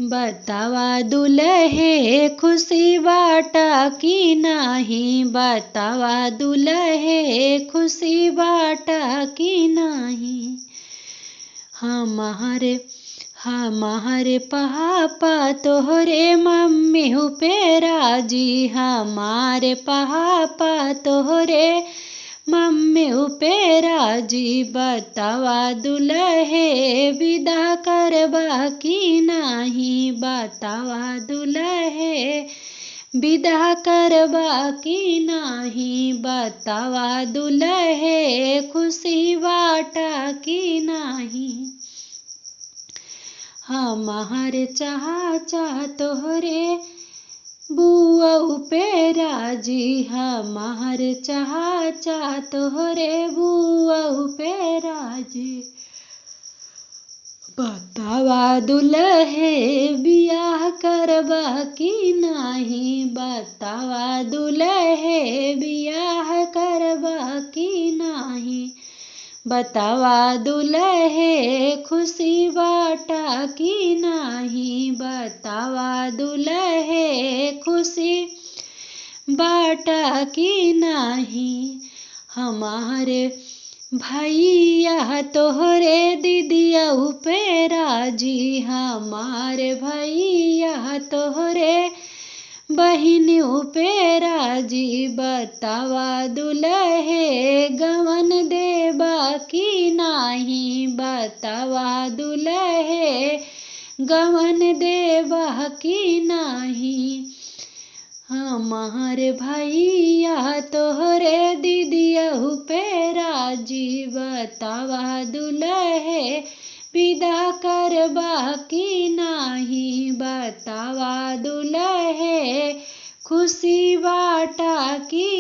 बतावा दुल्हे खुशी बाटा की नाही, बतावा दुल्हे खुशी बाटा की नाही। हमारे पापा तोहरे मम्मी पे राजी, हमारे पापा तोहरे मम्मी पे राजी। बतावा दुल्हे विदा करबा की नाही, बतावा दुल्हे विदा करबा की नाही। बतावा दुल्हे खुशी बाटा की नाही। हमारे चाचा तोहरे बुआ पे राजी, हमारे चाचा तोहरे बुआ पे राजी। बतावा दुल्हे बियाह करबा की नाही, बतावा दुल्हे बियाह करबा की नाही। बतावा दुल्हे खुशी बाटा की नाही, बतावा दुल्हे खुशी बाटा की नाही। हमारे भैया तोहरे दीदिया पे राजी, हमारे भैया तोहरे बहिनियों पे राजी। बतावा दुल्हे गवन देबा की नाही, बतावा दुल्हे गवन देबा की नाही। हमारे भैया तोहरे दीदिया पे राजी, बतावा दुल्हे विदा करबा की नाही, बतावा दुल्हे खुशी बाटा की